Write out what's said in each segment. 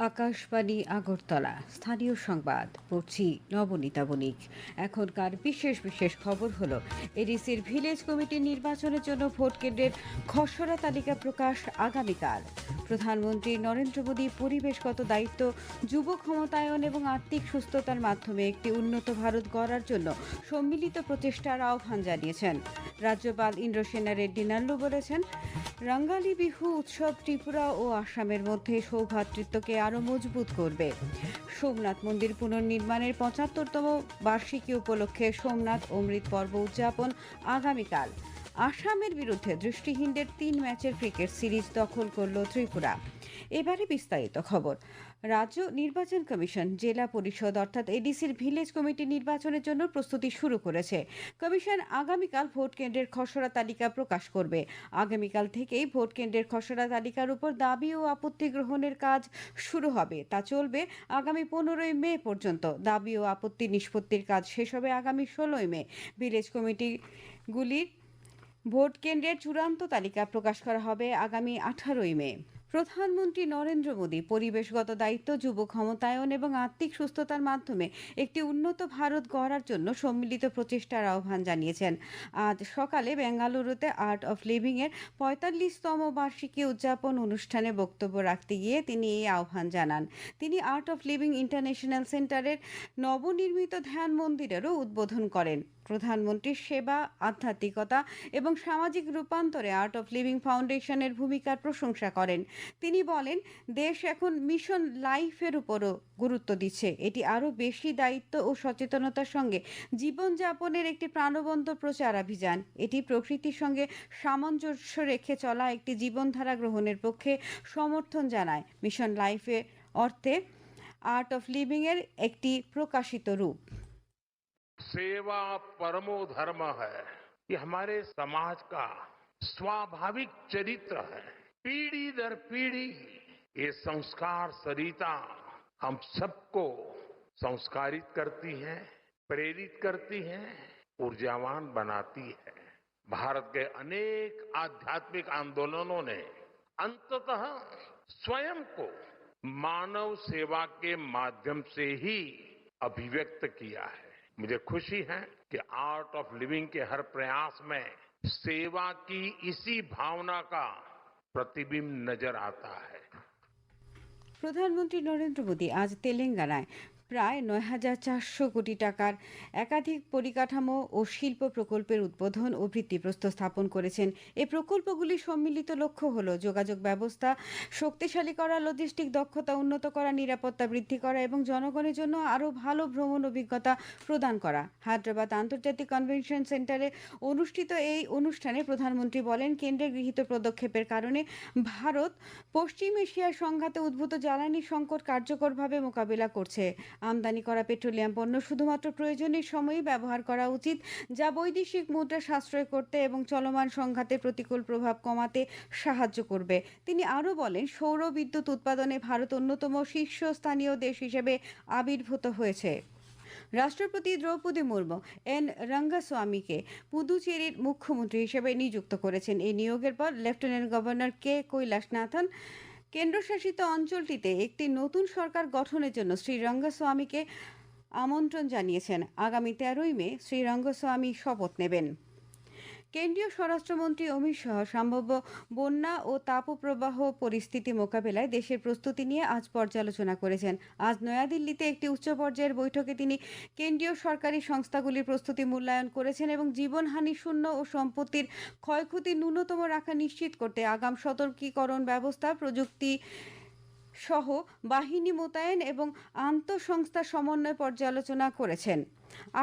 আকাশবাণী আগরতলা স্থানীয় সংবাদ পড়ছি নবনীতা বণিক। এখনকার বিশেষ বিশেষ খবর হলো এডিসির ভিলেজ কমিটি নির্বাচনের জন্য ভোট কেন্দ্রের খসড়া তালিকা প্রকাশ আগামীকাল। প্রধানমন্ত্রী নরেন্দ্র মোদী পরিবেশগত দায়িত্ব, যুব ক্ষমতায়ন এবং আর্থিক সুস্থতার মাধ্যমে একটি উন্নত ভারত গড়ার জন্য সম্মিলিত প্রচেষ্টার আহ্বান জানিয়েছেন। রাজ্যপাল ইন্দ্রসেনা রেড্ডি নাল্লু বলেছেন, রঙ্গালী বিহু উৎসব ত্রিপুরা ও আসামের মধ্যে সৌভ্রাতৃত্বকে আরও মজবুত করবে। সোমনাথ মন্দির পুনর্নির্মাণের ৭৫তম বার্ষিকী উপলক্ষে সোমনাথ অমৃত পর্ব উদযাপন আগামীকাল। আসামের বিরুদ্ধে দৃষ্টিহীনদের ৩ ম্যাচের ক্রিকেট সিরিজ দখল করল ত্রিপুরা। এবারে বিস্তারিত খবর। রাজ্য নির্বাচন কমিশন জেলা পরিষদ অর্থাৎ এডিসির ভিলেজ কমিটি নির্বাচনের জন্য প্রস্তুতি শুরু করেছে। কমিশন আগামীকাল ভোট কেন্দ্রের খসড়া তালিকা প্রকাশ করবে। আগামীকাল থেকেই ভোট কেন্দ্রের খসড়া তালিকার উপর দাবি ও আপত্তি গ্রহণের কাজ শুরু হবে। তা চলবে আগামী 15ই মে পর্যন্ত। দাবি ও আপত্তি নিষ্পত্তির কাজ শেষ হবে আগামী 16ই মে। ভিলেজ কমিটিগুলির ভোট কেন্দ্রের চূড়ান্ত তালিকা প্রকাশ করা হবে আগামী 18ই মে। প্রধানমন্ত্রী নরেন্দ্র মোদী পরিবেশগত দায়িত্ব, যুব ক্ষমতায়ন এবং আর্থিক সুস্থতার মাধ্যমে একটি উন্নত ভারত গড়ার জন্য সম্মিলিত প্রচেষ্টার আহ্বান জানিয়েছেন। আজ সকালে বেঙ্গালুরুতে আর্ট অফ লিভিং এর ৪৫তম বার্ষিকী উদযাপন অনুষ্ঠানে বক্তব্য রাখতে গিয়ে তিনি এই আহ্বান জানান। তিনি আর্ট অফ লিভিং ইন্টারন্যাশনাল সেন্টারের নবনির্মিত ধ্যান মন্দিরেরও উদ্বোধন করেন। প্রধানমন্ত্রীর সেবা, আধ্যাত্মিকতা এবং সামাজিক রূপান্তরে আর্ট অফ লিভিং ফাউন্ডেশনের ভূমিকার প্রশংসা করেন। তিনি বলেন, দেশ এখন মিশন লাইফের উপরও গুরুত্ব দিচ্ছে। এটি আরও বেশি দায়িত্ব ও সচেতনতার সঙ্গে জীবনযাপনের একটি প্রাণবন্ত প্রচারাভিযান। এটি প্রকৃতির সঙ্গে সামঞ্জস্য রেখে চলা একটি জীবনধারা গ্রহণের পক্ষে সমর্থন জানায়। মিশন লাইফে অর্থে আর্ট অফ লিভিং এর একটি প্রকাশিত রূপ। सेवा परमो धर्म है। ये हमारे समाज का स्वाभाविक चरित्र है। पीढ़ी दर पीढ़ी ये संस्कार सरिता हम सबको संस्कारित करती है, प्रेरित करती है, ऊर्जावान बनाती है। भारत के अनेक आध्यात्मिक आंदोलनों ने अंततः स्वयं को मानव सेवा के माध्यम से ही अभिव्यक्त किया है। मुझे खुशी है कि आर्ट ऑफ लिविंग के हर प्रयास में सेवा की इसी भावना का प्रतिबिंब नजर आता है। প্রধানমন্ত্রী নরেন্দ্র মোদী আজ তেলেঙ্গানায় প্রায় ৯,৪০০ কোটি টাকার একাধিক পরিকাঠামো ও শিল্প প্রকল্পের উদ্বোধন ও ভিত্তিপ্রস্তর স্থাপন করেছেন। এই প্রকল্পগুলির সম্মিলিত লক্ষ্য হল যোগাযোগ ব্যবস্থা শক্তিশালী করা, লজিস্টিক দক্ষতা উন্নত করা, নিরাপত্তা বৃদ্ধি করা এবং জনগণের জন্য আরও ভালো ভ্রমণ অভিজ্ঞতা প্রদান করা। হায়দ্রাবাদ আন্তর্জাতিক কনভেনশন সেন্টারে অনুষ্ঠিত এই অনুষ্ঠানে প্রধানমন্ত্রী বলেন, কেন্দ্রের গৃহীত পদক্ষেপের কারণে ভারত পশ্চিম এশিয়ার সংঘাতে উদ্ভূত জ্বালানি সংকট কার্যকরভাবে মোকাবিলা করছে। আমদানি করা পেট্রোলিয়াম পণ্য শুধুমাত্র প্রয়োজনের সময়ই ব্যবহার করা উচিত, যা বৈদেশিক মুদ্রা সাশ্রয় করতে এবং চলমান সংঘাতের প্রতিকূল প্রভাব কমাতে সাহায্য করবে। তিনি আরও বলেন, সৌর বিদ্যুৎ উৎপাদনে ভারত অন্যতম শীর্ষস্থানীয় দেশ হিসেবে আবির্ভূত হয়েছে। রাষ্ট্রপতি দ্রৌপদী মুর্মু এন রঙ্গাস্বামীকে পুদুচেরির মুখ্যমন্ত্রী হিসেবে নিযুক্ত করেছেন। এই নিয়োগের পর লেফটেন্যান্ট গভর্নর কে কৈলাসনাথন কেন্দ্রশাসিত অঞ্চলটিতে একটি নতুন সরকার গঠনের জন্য শ্রী রঙ্গস্বামীকে আমন্ত্রণ জানিয়েছেন। আগামী 13ই মে শ্রী রঙ্গস্বামী শপথ নেবেন। কেন্দ্রীয় স্বরাষ্ট্রমন্ত্রী অমিত শাহ সম্ভাব্য বন্যা ও তাপপ্রবাহ পরিস্থিতি মোকাবেলায় দেশের প্রস্তুতি নিয়ে আজ পর্যালোচনা করেছেন। আজ নয়াদিল্লিতে একটি উচ্চ পর্যায়ের বৈঠকে তিনি কেন্দ্রীয় সরকারি সংস্থাগুলির প্রস্তুতি মূল্যায়ন করেছেন এবং জীবনহানি শূন্য ও সম্পত্তির ক্ষয়ক্ষতি ন্যূনতম রাখা নিশ্চিত করতে আগাম সতর্কীকরণ ব্যবস্থা, প্রযুক্তি সহ বাহিনী মোতায়েন এবং আন্তঃসংস্থা সমন্বয় পর্যালোচনা করেছেন।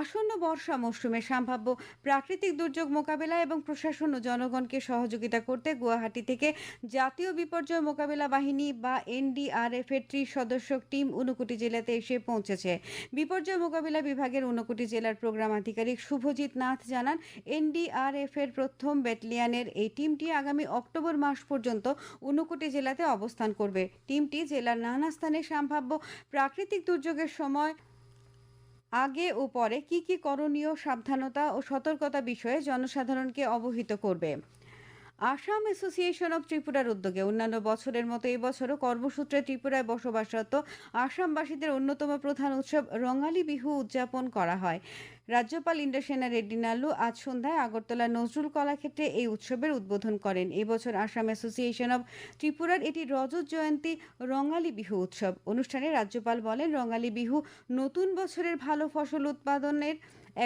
আসন্ন বর্ষা মৌসুমে সম্ভাব্য প্রাকৃতিক দুর্যোগ মোকাবিলা এবং প্রশাসন ও জনগণকে সহযোগিতা করতে গুয়াহাটি থেকে জাতীয় বিপর্যয় মোকাবিলা বাহিনী বা এনডিআরএফ এর ৩০ সদস্য টিম ঊনকোটি জেলাতে এসে পৌঁছেছে। বিপর্যয় মোকাবিলা বিভাগের ঊনকোটি জেলার প্রোগ্রাম আধিকারিক শুভজিৎ নাথ জানান, এনডিআরএফ এর প্রথম ব্যাটালিয়নের এই টিমটি আগামী অক্টোবর মাস পর্যন্ত ঊনকোটি জেলাতে অবস্থান করবে। টিমটি জেলার নানা স্থানে সম্ভাব্য প্রাকৃতিক দুর্যোগের সময় আগে ও পরে কি কি করণীয়, সাবধানতা ও সতর্কতা বিষয়ে জনসাধারণকে অবহিত করবে। আসাম অ্যাসোসিয়েশন অব ত্রিপুরার উদ্যোগে অন্যান্য বছরের মতো এবছরও কর্মসূত্রে ত্রিপুরায় বসবাসরত আসামবাসীদের অন্যতম প্রধান উৎসব রঙালী বিহু উদযাপন করা হয়। রাজ্যপাল ইন্দ্রসেনা রেড্ডি নাল্লু আজ সন্ধ্যায় আগরতলা নজরুল কলাক্ষেত্রে এই উৎসবের উদ্বোধন করেন। এবছর আসাম অ্যাসোসিয়েশন অব ত্রিপুরার এটি রজত জয়ন্তী রঙালী বিহু উৎসব। অনুষ্ঠানে রাজ্যপাল বলেন, রঙালী বিহু নতুন বছরের ভালো ফসল উৎপাদনের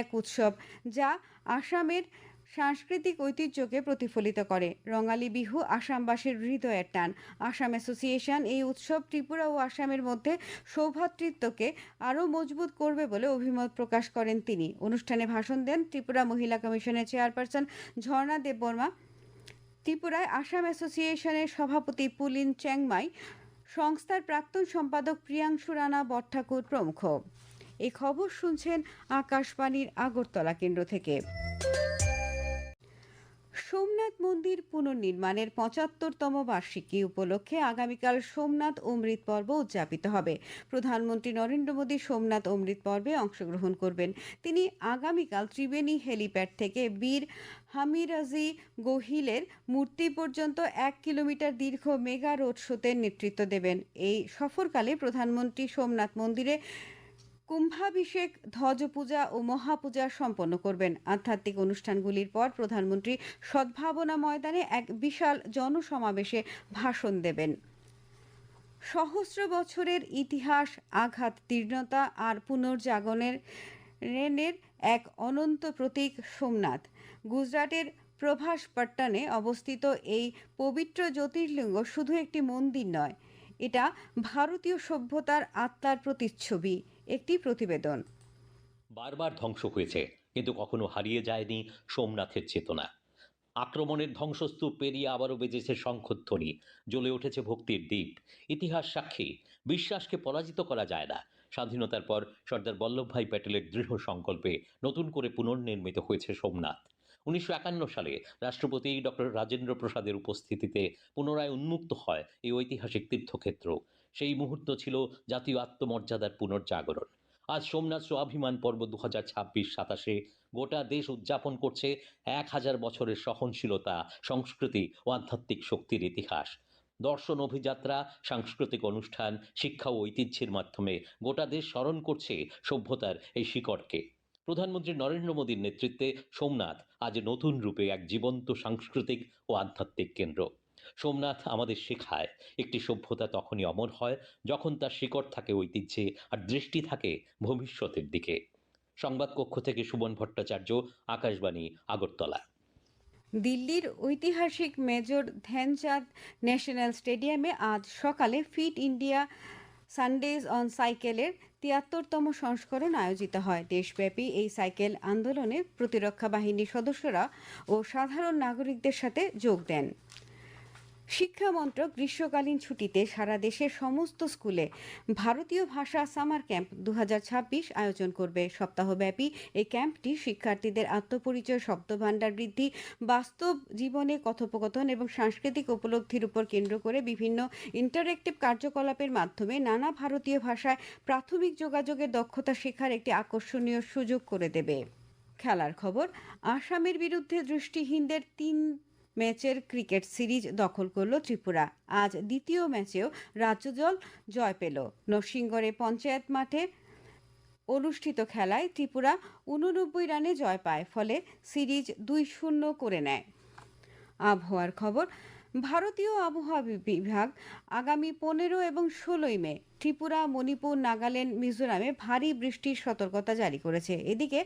এক উৎসব, যা আসামের সাংস্কৃতিক ঐতিহ্যকে প্রতিফলিত করে। রঙালী বিহু আসামবাসীর হৃদয়ের টান। আসাম অ্যাসোসিয়েশন এই উৎসব ত্রিপুরা ও আসামের মধ্যে সৌভ্রাতৃত্বকে আরও মজবুত করবে বলে অভিমত প্রকাশ করেন তিনি। অনুষ্ঠানে ভাষণ দেন ত্রিপুরা মহিলা কমিশনের চেয়ারপারসন ঝর্ণা দেববর্মা, ত্রিপুরায় আসাম অ্যাসোসিয়েশনের সভাপতি পুলিন চেংমাই, সংস্থার প্রাক্তন সম্পাদক প্রিয়াংশু রানা বটঠাকুর প্রমুখ। এই খবর শুনছেন আকাশবাণীর আগরতলা কেন্দ্র থেকে। সোমনাথ মন্দির পুনর্নির্মাণের ৭৫তম বার্ষিকী উপলক্ষে আগামীকাল সোমনাথ অমৃত পর্ব উদযাপিত হবে। প্রধানমন্ত্রী নরেন্দ্র মোদী সোমনাথ অমৃত পর্বে অংশগ্রহণ করবেন। তিনি আগামীকাল ত্রিবেণী হেলিপ্যাড থেকে বীর হামিরাজি গোহিলের মূর্তি পর্যন্ত ১ কিলোমিটার দীর্ঘ মেগা রোড শোতে নেতৃত্ব দেবেন। এই সফরকালে প্রধানমন্ত্রী সোমনাথ মন্দিরে কুম্ভাভিষেক, ধ্বজপূজা ও মহাপূজা সম্পন্ন করবেন। আধ্যাত্মিক অনুষ্ঠানগুলির পর প্রধানমন্ত্রী সদ্ভাবনা ময়দানে এক বিশাল জনসমাবেশে ভাষণ দেবেন। সহস্র বছরের ইতিহাস, আঘাত, তীর্ণতা আর পুনর্জাগরণের এক অনন্ত প্রতীক সোমনাথ। গুজরাটের প্রভাস পট্টনে অবস্থিত এই পবিত্র জ্যোতির্লিঙ্গ শুধু একটি মন্দির নয়, এটা ভারতীয় সভ্যতার আত্মার প্রতিচ্ছবি। একটি প্রতিবেদন। বারবার ধ্বংস হয়েছে, কিন্তু কখনো হারিয়ে যায়নি সোমনাথের চেতনা। আক্রমণের ধ্বংসস্তূপ পেরিয়ে আবারও বেজেছে শঙ্খধ্বনি, জ্বলে উঠেছে ভক্তির দ্বীপ। ইতিহাস সাক্ষী, বিশ্বাসকে পরাজিত করা যায় না। স্বাধীনতার পর সর্দার বল্লভভাই প্যাটেলের দৃঢ় সংকল্পে নতুন করে পুনর্নির্মিত হয়েছে সোমনাথ। ১৯৫১ সালে রাষ্ট্রপতি ডক্টর রাজেন্দ্র প্রসাদের উপস্থিতিতে পুনরায় উন্মুক্ত হয় এই ঐতিহাসিক তীর্থক্ষেত্র। সেই মুহূর্ত ছিল জাতীয় আত্মমর্যাদার পুনর্জাগরণ। আজ সোমনাথ স্বাভিমান পর্ব ২০২৬-২৭ গোটা দেশ উদযাপন করছে ১,০০০ বছরের সহনশীলতা, সংস্কৃতি ও আধ্যাত্মিক শক্তির ইতিহাস। দর্শন অভিযাত্রা, সাংস্কৃতিক অনুষ্ঠান, শিক্ষা ও ঐতিহ্যের মাধ্যমে গোটা দেশ স্মরণ করছে সভ্যতার এই শিকড়কে। প্রধানমন্ত্রী নরেন্দ্র মোদীর নেতৃত্বে সোমনাথ আজ নতুন রূপে এক জীবন্ত সাংস্কৃতিক ও আধ্যাত্মিক কেন্দ্র। সোমনাথ আমাদের শেখায়, একটি সভ্যতা তখনই অমর হয় যখন তার শিকড় থাকে ঐতিহ্যে আর দৃষ্টি থাকে ভবিষ্যতের দিকে। সংবাদ কক্ষ থেকে সুমন ভট্টাচার্য, আকাশবাণী, আগরতলা। দিল্লির ঐতিহাসিক মেজর ধ্যানচাঁদ ন্যাশনাল স্টেডিয়ামে আজ সকালে ফিট ইন্ডিয়া সানডেজ অন সাইকেলের ৭৩তম সংস্করণ আয়োজিত হয়। দেশব্যাপী এই সাইকেল আন্দোলনে প্রতিরক্ষা বাহিনীর সদস্যরা ও সাধারণ নাগরিকদের সাথে যোগ দেন। শিক্ষা মন্ত্রক গ্রীষ্মকালীন ছুটিতে সারা দেশের সমস্ত স্কুলে ভারতীয় ভাষা সামার ক্যাম্প ২০২৬ আয়োজন করবে। সপ্তাহব্যাপী এই ক্যাম্পটি শিক্ষার্থীদের আত্মপরিচয়, শব্দভাণ্ডার বৃদ্ধি, বাস্তব জীবনে কথোপকথন এবং সাংস্কৃতিক উপলব্ধির উপর কেন্দ্র করে বিভিন্ন ইন্টারেক্টিভ কার্যকলাপের মাধ্যমে নানা ভারতীয় ভাষায় প্রাথমিক যোগাযোগের দক্ষতা শেখার একটি আকর্ষণীয় সুযোগ করে দেবে। খেলার খবর। আসামের বিরুদ্ধে দৃষ্টিহীনদের ৩ ম্যাচের ক্রিকেট সিরিজ দখল করল ত্রিপুরা। আজ দ্বিতীয় ম্যাচেও রাজ্যদল জয় পেল। নরসিংগড়ে পঞ্চায়েত মাঠে অনুষ্ঠিত খেলায় ত্রিপুরা ৮৯ রানে জয় পায়, ফলে সিরিজ ২-০ করে নেয়। আবহাওয়ার খবর। ভারতীয় আবহাওয়া বিভাগ আগামী ১৫ এবং ১৬ মে ত্রিপুরা, মণিপুর, নাগাল্যান্ড, মিজোরামে ভারী বৃষ্টির সতর্কতা জারি করেছে। এদিকে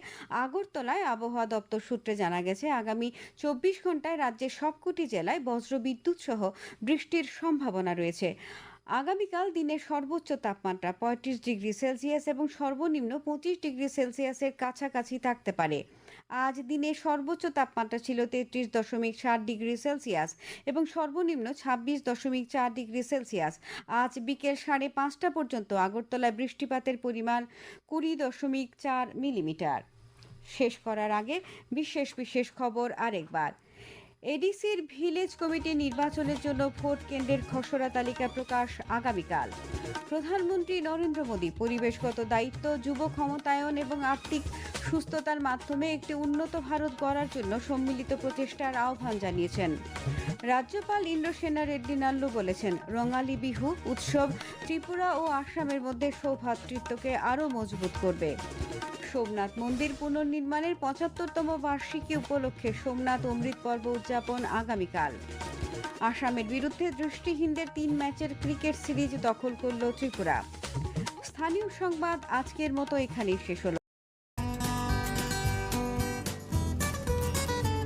আগরতলায় আবহাওয়া দপ্তর সূত্রে জানা গেছে, আগামী ২৪ ঘন্টায় রাজ্যের সবকটি জেলায় বজ্রবিদ্যুৎ সহ বৃষ্টির সম্ভাবনা রয়েছে। আগামীকাল দিনের সর্বোচ্চ তাপমাত্রা ৩৫ ডিগ্রি সেলসিয়াস এবং সর্বনিম্ন ২৫ ডিগ্রি সেলসিয়াসের কাছাকাছি থাকতে পারে। আজ দিনের সর্বোচ্চ তাপমাত্রা ছিল ৩৩.৭ ডিগ্রি সেলসিয়াস এবং সর্বনিম্ন ২৬.৪ ডিগ্রি সেলসিয়াস। আজ বিকেল ৫:৩০ পর্যন্ত আগরতলায় বৃষ্টিপাতের পরিমাণ ২০.৪ মিলিমিটার। শেষ করার আগে বিশেষ খবর আরেকবার। এডিসির ভিলেজ কমিটি নির্বাচনের জন্য ভোট কেন্দ্রের খসড়া তালিকা প্রকাশ আগামীকাল। প্রধানমন্ত্রী নরেন্দ্র মোদী পরিবেশগত দায়িত্ব, যুব ক্ষমতায়ন এবং আর্থিক সুস্থতার মাধ্যমে একটি উন্নত ভারত গড়ার জন্য সম্মিলিত প্রচেষ্টার আহ্বান জানিয়েছেন। রাজ্যপাল ইন্দ্রসেনা রেড্ডি নাল্লু বলেছেন, রঙালী বিহু উৎসব ত্রিপুরা ও আসামের মধ্যে সৌভ্রাতৃত্বকে আরও মজবুত করবে। সোমনাথ মন্দির পুনর্নির্মাণের ৭৫তম বার্ষিকী উপলক্ষে সোমনাথ অমৃত পর্ব উদযাপন আগামীকাল। আসামের বিরুদ্ধে দৃষ্টিহীনদের ৩ ম্যাচের ক্রিকেট সিরিজ দখল করল ত্রিপুরা। স্থানীয় সংবাদ আজকের মতো এখানেই শেষ হলো।